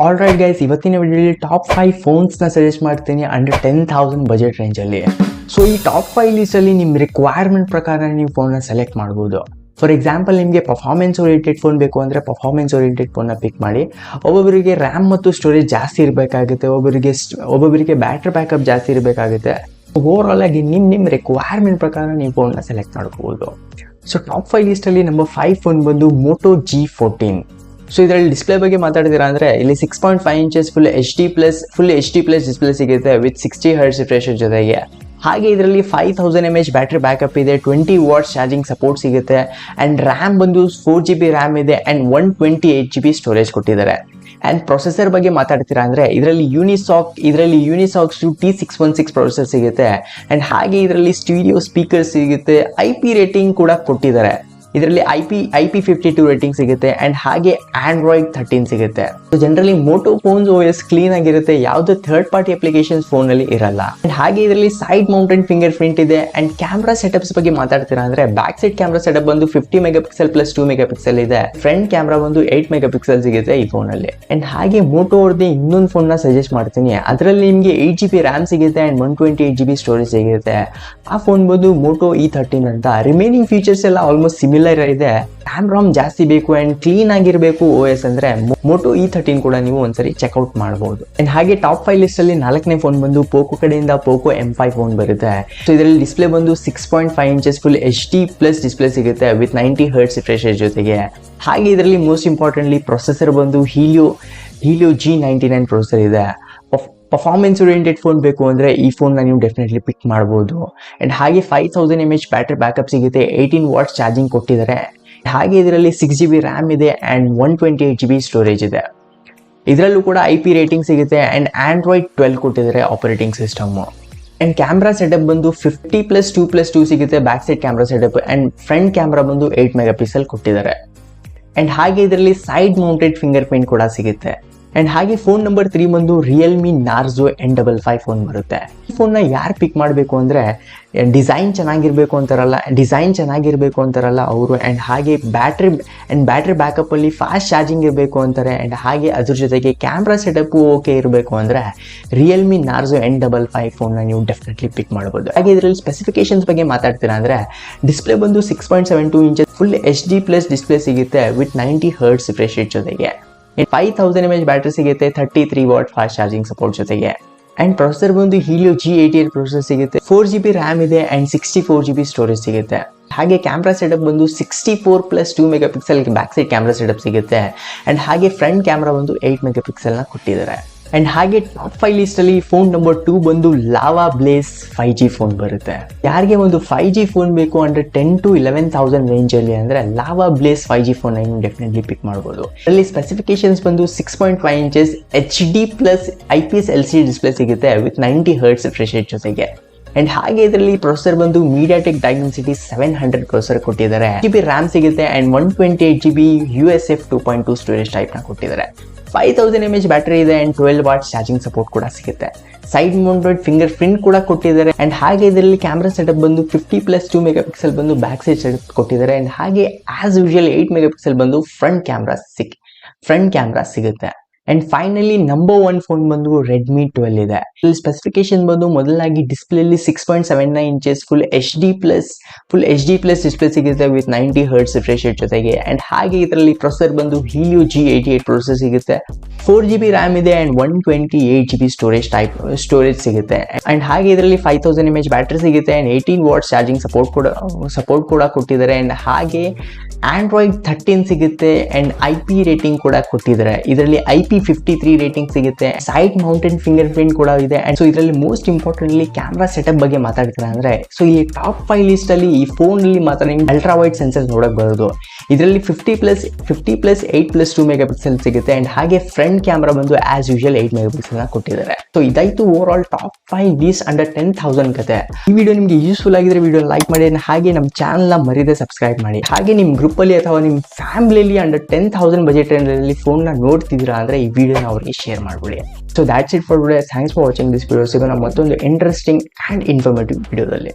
All right guys, ಇವತ್ತಿನ ವಿಡಿಯೋಲಿ top 5 ಫೋನ್ಸ್ನ suggest ಮಾಡ್ತೀನಿ ಅಂಡರ್ 10,000 ಬಜೆಟ್ ರೇಂಜಲ್ಲಿ. ಸೊ ಈ ಟಾಪ್ 5 ಲಿಸ್ಟಲ್ಲಿ ನಿಮ್ಮ ರಿಕ್ವೈರ್ಮೆಂಟ್ ಪ್ರಕಾರ ನೀವು ಫೋನ್ನ ಸೆಲೆಕ್ಟ್ ಮಾಡ್ಬೋದು. ಫಾರ್ ಎಕ್ಸಾಂಪಲ್, ನಿಮಗೆ ಪರ್ಫಾರ್ಮೆನ್ಸ್ ಓರಿಯೆಂಟೆಡ್ ಫೋನ್ ಬೇಕು ಅಂದರೆ ಪರ್ಫಾರ್ಮೆನ್ಸ್ ಓರಿಯೆಂಟೆಡ್ ಫೋನ್ನ ಪಿಕ್ ಮಾಡಿ. ಒಬ್ಬೊಬ್ಬರಿಗೆ ರ್ಯಾಮ್ ಮತ್ತು ಸ್ಟೋರೇಜ್ ಜಾಸ್ತಿ ಇರಬೇಕಾಗುತ್ತೆ, ಒಬ್ಬೊಬ್ಬರಿಗೆ ಬ್ಯಾಟ್ರಿ ಬ್ಯಾಕಪ್ ಜಾಸ್ತಿ ಇರಬೇಕಾಗುತ್ತೆ. ಓವರ್ ಆಗಿ ನಿಮ್ಮ ರಿಕ್ವೈರ್ಮೆಂಟ್ ಪ್ರಕಾರ ನೀವು ಫೋನ್ನ ಸೆಲೆಕ್ಟ್ ಮಾಡ್ಕೋಬೋದು. ಸೊ ಟಾಪ್ 5 ಲಿಸ್ಟಲ್ಲಿ ನಂಬರ್ 5 ಫೋನ್ ಬಂದು ಮೋಟೋ G14. ಸೊ ಇದರಲ್ಲಿ ಡಿಸ್ಪ್ಲೇ ಬಗ್ಗೆ ಮಾತಾಡ್ತೀರಾ ಅಂದರೆ ಇಲ್ಲಿ 6.5 inches full H D plus display ಸಿಗುತ್ತೆ ವಿತ್ 60 Hz ರಿಫ್ರೆಶ್ ಜೊತೆಗೆ. ಹಾಗೆ ಇದರಲ್ಲಿ 5000 mAh ಬ್ಯಾಟ್ರಿ ಬ್ಯಾಕಪ್ ಇದೆ, 20 ವಾಟ್ಸ್ ಚಾರ್ಜಿಂಗ್ ಸಪೋರ್ಟ್ ಸಿಗುತ್ತೆ ಆ್ಯಂಡ್ ರ್ಯಾಮ್ ಬಂದು 4GB ರ್ಯಾಮ್ ಇದೆ ಆ್ಯಂಡ್ 128GB ಸ್ಟೋರೇಜ್ ಕೊಟ್ಟಿದ್ದಾರೆ. ಆ್ಯಂಡ್ ಪ್ರೊಸೆಸರ್ ಬಗ್ಗೆ ಮಾತಾಡ್ತೀರಾ ಅಂದರೆ ಇದರಲ್ಲಿ ಯೂನಿಸಾಕ್ T616 ಪ್ರೊಸೆಸರ್ ಸಿಗುತ್ತೆ ಆ್ಯಂಡ್ ಹಾಗೆ ಇದರಲ್ಲಿ ಸ್ಟೀರಿಯೋ ಸ್ಪೀಕರ್ ಸಿಗುತ್ತೆ. IP ರೇಟಿಂಗ್ ಕೂಡ ಕೊಟ್ಟಿದ್ದಾರೆ. ಇದರಲ್ಲಿ IP52 ರೇಟಿಂಗ್ ಸಿಗುತ್ತೆ ಆ್ಯಂಡ್ ಹಾಗೆ Android 13 ಸಿಗುತ್ತೆ. Generally Moto phones OS clean ಆಗಿರುತ್ತೆ, ಯಾವುದೇ ಥರ್ಡ್ ಪಾರ್ಟಿ ಅಪ್ಲಿಕೇಶನ್ಸ್ ಫೋನಲ್ಲಿ ಇರಲ್ಲ. ಆ್ಯಂಡ್ ಹಾಗೆ ಇದರಲ್ಲಿ ಸೈಡ್ ಮೌಂಟೆಡ್ ಫಿಂಗರ್ ಪ್ರಿಂಟ್ ಇದೆ. ಆ್ಯಂಡ್ ಕ್ಯಾಮ್ರಾ ಸೆಟಪ್ಸ್ ಬಗ್ಗೆ ಮಾತಾಡ್ತೀರಾ ಅಂದರೆ ಬ್ಯಾಕ್ ಸೈಡ್ ಕ್ಯಾಮ್ರಾ ಸೆಟಪ್ ಬಂದು 50 MP ಪ್ಲಸ್ 2 MP ಇದೆ. ಫ್ರಂಟ್ ಕ್ಯಾಮ್ರಾ ಬಂದು 8 MP ಸಿಗುತ್ತೆ ಈ ಫೋನಲ್ಲಿ. ಆ್ಯಂಡ್ ಹಾಗೆ ಮೋಟೋ ಅವ್ರದ್ದು ಇನ್ನೊಂದು ಫೋನ್ನ ಸಜೆಸ್ಟ್ ಮಾಡ್ತೀನಿ. ಅದರಲ್ಲಿ ನಿಮಗೆ 8GB ರ್ಯಾಮ್ ಸಿಗುತ್ತೆ ಆ್ಯಂಡ್ 128GB ಸ್ಟೋರೇಜ್ ಸಿಗುತ್ತೆ. ಆ ಫೋನ್ ಬಂದು ಮೋಟೋ E13 ಅಂತ. ರಿಮೈನಿಂಗ್ ಫೀಚರ್ಸ್ ಎಲ್ಲ ಆಲ್ಮೋಸ್ಟ್ ಸಿಮಿಲರ್ ಇದೆ. ರ್ಯಾಮ್ ಜಾಸ್ತಿ ಬೇಕು ಅಂಡ್ ಕ್ಲೀನ್ ಆಗಿರಬೇಕು OS ಅಂದ್ರೆ ಮೋಟೋ E13 ಕೂಡ ನೀವು ಒಂದ್ಸರಿ ಚೆಕ್ಔಟ್ ಮಾಡಬಹುದು. ಅಂಡ್ ಹಾಗೆ ಟಾಪ್ 5 ಲಿಸ್ಟ್ ಅಲ್ಲಿ 4ನೇ ಫೋನ್ ಬಂದು ಪೋಕೋ ಕಡೆಯಿಂದ ಪೋಕೋ M5 ಫೋನ್ ಬರುತ್ತೆ. ಸೊ ಇದರಲ್ಲಿ ಡಿಸ್ಪ್ಲೇ ಬಂದು 6.5 inches full HD plus display ಸಿಗುತ್ತೆ ವಿತ್ 90 Hz ರಿಫ್ರೆಶ್ ಜೊತೆಗೆ. ಹಾಗೆ ಇದರಲ್ಲಿ ಮೋಸ್ಟ್ ಇಂಪಾರ್ಟೆಂಟ್ಲಿ ಪ್ರೊಸೆಸರ್ ಬಂದು ಹೀಲಿಯೋ G99 ಪ್ರೊಸೆಸರ್ ಇದೆ. ಪರ್ಫಾರ್ಮೆನ್ಸ್ ಓರಿಯೆಂಟೆಡ್ ಫೋನ್ ಬೇಕು ಅಂದರೆ ಈ ಫೋನ್ನ ನೀವು ಡೆಫಿನೆಟ್ಲಿ ಪಿಕ್ ಮಾಡ್ಬೋದು. ಆ್ಯಂಡ್ ಹಾಗೆ 5000 mAh ಬ್ಯಾಟ್ರಿ ಬ್ಯಾಕಪ್ ಸಿಗುತ್ತೆ, 18 ವಾಟ್ಸ್ ಚಾರ್ಜಿಂಗ್ ಕೊಟ್ಟಿದ್ದಾರೆ. ಹಾಗೆ ಇದರಲ್ಲಿ 6GB ರ್ಯಾಮ್ ಇದೆ ಆ್ಯಂಡ್ 128GB ಸ್ಟೋರೇಜ್ ಇದೆ. ಇದರಲ್ಲೂ ಕೂಡ IP ರೇಟಿಂಗ್ ಸಿಗುತ್ತೆ ಆ್ಯಂಡ್ Android 12 ಕೊಟ್ಟಿದ್ದಾರೆ operating system. And camera setup ಬಂದು 50+2+2 ಸಿಗುತ್ತೆ back side camera setup and front camera ಬಂದು 8 MP ಕೊಟ್ಟಿದ್ದಾರೆ. ಆ್ಯಂಡ್ ಹಾಗೆ ಇದರಲ್ಲಿ ಸೈಡ್ ಮೌಂಟೆಡ್ ಫಿಂಗರ್ ಪ್ರಿಂಟ್ ಕೂಡ ಸಿಗುತ್ತೆ. ಆ್ಯಂಡ್ ಹಾಗೆ ಫೋನ್ ನಂಬರ್ 3 ಬಂದು ರಿಯಲ್ಮಿ ನಾರ್ಜೋ N55 ಫೋನ್ ಬರುತ್ತೆ. ಈ ಫೋನ್ನ ಯಾರು ಪಿಕ್ ಮಾಡಬೇಕು ಅಂದರೆ ಡಿಸೈನ್ ಚೆನ್ನಾಗಿರಬೇಕು ಅಂತಾರಲ್ಲ ಅವರು. ಆ್ಯಂಡ್ ಹಾಗೆ ಬ್ಯಾಟ್ರಿ ಬ್ಯಾಕಪ್ಪಲ್ಲಿ ಫಾಸ್ಟ್ ಚಾರ್ಜಿಂಗ್ ಇರಬೇಕು ಅಂತಾರೆ. ಆ್ಯಂಡ್ ಹಾಗೆ ಅದ್ರ ಜೊತೆಗೆ ಕ್ಯಾಮ್ರಾ ಸೆಟಪ್ಪು ಓಕೆ ಇರಬೇಕು ಅಂದರೆ ರಿಯಲ್ಮಿ ನಾರ್ಜೋ N55 ಫೋನ್ನ ನೀವು ಡೆಫಿನೆಟ್ಲಿ ಪಿಕ್ ಮಾಡ್ಬೋದು. ಹಾಗೆ ಇದರಲ್ಲಿ ಸ್ಪೆಸಿಫಿಕೇಶನ್ಸ್ ಬಗ್ಗೆ ಮಾತಾಡ್ತೀರಾ ಅಂದರೆ ಡಿಸ್ಪ್ಲೇ ಬಂದು 6.72 inches full HD plus display ಸಿಗುತ್ತೆ ವಿತ್ 90 Hz ರಿಫ್ರೆಶ್ ರೇಟ್ ಜೊತೆಗೆ. 5000 mAh ಬ್ಯಾಟ್ರಿ ಸಿಗುತ್ತೆ, 33 ವಾಟ್ ಫಾಸ್ಟ್ ಚಾರ್ಜಿಂಗ್ ಸಪೋರ್ಟ್ ಜೊತೆಗೆ. ಆ್ಯಂಡ್ ಪ್ರೊಸೆಸರ್ ಬಂದು ಹೀಲಿಯೋ G88 ಪ್ರೊಸೆಸರ್ ಸಿಗುತ್ತೆ, 4GB ರ್ಯಾಮ್ ಇದೆ ಆ್ಯಂಡ್ 64GB ಸ್ಟೋರೇಜ್ ಸಿಗುತ್ತೆ. ಹಾಗೆ ಕ್ಯಾಮ್ರಾ ಸೆಟಪ್ ಬಂದು 64+2 MP back side camera setup ಸಿಗುತ್ತೆ. ಆ್ಯಂಡ್ ಹಾಗೆ ಫ್ರಂಟ್ ಕ್ಯಾಮ್ರಾ ಬಂದು 8 MP ಕೊಟ್ಟಿದ್ದಾರೆ. ಆ್ಯಂಡ್ ಹಾಗೆ ಟಾಪ್ 5 ಲಿಸ್ಟಲ್ಲಿ ಫೋನ್ ನಂಬರ್ 2 ಬಂದು ಲಾವಾ ಬ್ಲೇಸ್ 5G ಫೋನ್ ಬರುತ್ತೆ. ಯಾರಿಗೆ ಒಂದು 5G ಫೋನ್ ಬೇಕು ಅಂದರೆ 10 to 11,000 ರೇಂಜಲ್ಲಿ ಅಂದರೆ ಲಾವಾ ಬ್ಲೇಸ್ 5G ಫೋನ್ ನೀವು ಡೆಫಿನೆಟ್ಲಿ ಪಿಕ್ ಮಾಡ್ಬೋದು. ಅದರಲ್ಲಿ ಸ್ಪೆಸಿಫಿಕೇಶನ್ಸ್ ಬಂದು 6.5 inches HD plus IPS LCD display ಸಿಗುತ್ತೆ ವಿತ್ 90 Hz ರಿಫ್ರೆಶ್ ರೇಟ್ ಜೊತೆಗೆ. ಆ್ಯಂಡ್ ಹಾಗೆ ಇದರಲ್ಲಿ ಪ್ರೊಸೆಸರ್ ಬಂದು MediaTek Dimensity 700 ಪ್ರೊಸೆಸರ್ ಕೊಟ್ಟಿದ್ದಾರೆ. GB ರ್ಯಾಮ್ ಸಿಗುತ್ತೆ ಆ್ಯಂಡ್ 128GB USF 2.2 ಸ್ಟೋರೇಜ್ ಟೈಪ್ನ ಕೊಟ್ಟಿದ್ದಾರೆ. 5000 mAh ಬ್ಯಾಟರಿ ಇದೆ ಆ್ಯಂಡ್ 12 ವಾಟ್ಸ್ ಚಾರ್ಜಿಂಗ್ ಸಪೋರ್ಟ್ ಕೂಡ ಸಿಗುತ್ತೆ. ಸೈಡ್ ಮೌಂಟೆಡ್ ಫಿಂಗರ್ ಪ್ರಿಂಟ್ ಕೂಡ ಕೊಟ್ಟಿದ್ದಾರೆ. ಆ್ಯಂಡ್ ಹಾಗೆ ಇದರಲ್ಲಿ ಕ್ಯಾಮ್ರಾ ಸೆಟಪ್ ಬಂದು 50+2 MP ಬಂದು ಬ್ಯಾಕ್ ಸೈಡ್ ಸೆಟಪ್ ಕೊಟ್ಟಿದ್ದಾರೆ. ಆ್ಯಂಡ್ ಹಾಗೆ ಆಸ್ ಯೂಶುವಲ್ 8 MP ಬಂದು ಫ್ರಂಟ್ ಕ್ಯಾಮ್ರಾ ಸಿಗುತ್ತೆ. ಆ್ಯಂಡ್ ಫೈನಲಿ ನಂಬರ್ 1 ಫೋನ್ ಬಂದು ರೆಡ್ಮಿ 12 ಇದೆ. ಇಲ್ಲಿ ಸ್ಪೆಸಿಫಿಕೇಶನ್ ಬಂದು ಮೊದಲಾಗಿ ಡಿಸ್ಪ್ಲೇಲಿ 6.79 inches full HD plus display ಸಿಗುತ್ತೆ ವಿತ್ 90 Hz ರಿಫ್ರೆಶ್ ರೇಟ್ ಜೊತೆಗೆ. ಆ್ಯಂಡ್ ಹಾಗೆ ಇದರಲ್ಲಿ ಪ್ರೊಸೆಸರ್ ಬಂದು ಹೀಲಿಯೋ G88 ಪ್ರೊಸೆಸರ್ ಸಿಗುತ್ತೆ, 4GB ರ್ಯಾಮ್ ಇದೆ ಆ್ಯಂಡ್ 128GB ಸ್ಟೋರೇಜ್ ಸಿಗುತ್ತೆ. ಆ್ಯಂಡ್ ಹಾಗೆ ಇದರಲ್ಲಿ 5000 mAh ಬ್ಯಾಟ್ರಿ ಸಿಗುತ್ತೆ ಆ್ಯಂಡ್ 18 ವಾಟ್ಸ್ ಚಾರ್ಜಿಂಗ್ ಸಪೋರ್ಟ್ ಕೂಡ ಕೊಟ್ಟಿದ್ದಾರೆ. ಆ್ಯಂಡ್ ಹಾಗೆ Android 13 ಸಿಗುತ್ತೆ ಆ್ಯಂಡ್ IP ರೇಟಿಂಗ್ ಕೂಡ ಕೊಟ್ಟಿದ್ದಾರೆ. ಇದರಲ್ಲಿ IP53 ರೇಟಿಂಗ್ ಸಿಗುತ್ತೆ, ಸೈಡ್ ಮೌಂಟೆಡ್ ಫಿಂಗರ್ ಪ್ರಿಂಟ್ ಕೂಡ ಇದೆ. ಆ್ಯಂಡ್ ಸೊ ಇದರಲ್ಲಿ ಮೋಸ್ಟ್ ಇಂಪಾರ್ಟೆಂಟ್ಲಿ ಕ್ಯಾಮ್ರಾ ಸೆಟಪ್ ಬಗ್ಗೆ ಮಾತಾಡ್ತಾರೆ ಅಂದರೆ ಸೊ ಈ ಟಾಪ್ 5 ಲಿಸ್ಟಲ್ಲಿ ಈ ಫೋನಲ್ಲಿ ಮಾತ್ರ ನಿಮ್ಗೆ ಅಲ್ಟ್ರಾ ವೈಡ್ ಸೆನ್ಸರ್ ನೋಡೋಕೆ ಬರೋದು. ಇದರಲ್ಲಿ 50+8+2 MP ಸಿಗುತ್ತೆ. ಆ್ಯಂಡ್ ಹಾಗೆ ಫ್ರಂಟ್ ಕ್ಯಾಮ್ರಾ ಬಂದು ಆಸ್ ಯೂಶುವಲ್ 8 MP ಕೊಟ್ಟಿದ್ದಾರೆ. ಸೊ ಇದಾಯಿತು over all top 5 list under 10,000 ಕತೆ. ಈ ವಿಡಿಯೋ ನಿಮಗೆ ಯೂಸ್ಫುಲ್ ಆಗಿದ್ರೆ ವಿಡಿಯೋ ಲೈಕ್ ಮಾಡಿ, ಹಾಗೆ ನಮ್ಮ ಚಾನಲ್ನ ಮರಿದೆ ಸಬ್ಸ್ಕ್ರೈಬ್ ಮಾಡಿ. ಹಾಗೆ ನಿಮ್ಮ ಗ್ರೂಪಲ್ಲಿ ಅಥವಾ ನಿಮ್ಮ ಫ್ಯಾಮಿಲಿಯಲ್ಲಿ ಅಂಡರ್ 10,000 ಬಜೆಟ್ ರೇಂಜಲ್ಲಿ ಫೋನ್ನ ನೋಡ್ತಿದ್ದೀರಾ ಅಂದರೆ ಈ ವಿಡಿಯೋನ ಅವರಿಗೆ ಶೇರ್ ಮಾಡಿಬಿಡಿ. So that's it for today. Thanks for watching this video. ಸಿಗೋಣ ಮತ್ತೊಂದು ಇಂಟ್ರೆಸ್ಟಿಂಗ್ ಆ್ಯಂಡ್ ಇನ್ಫಾರ್ಮೇಟಿವ್ ವಿಡಿಯೋದಲ್ಲಿ.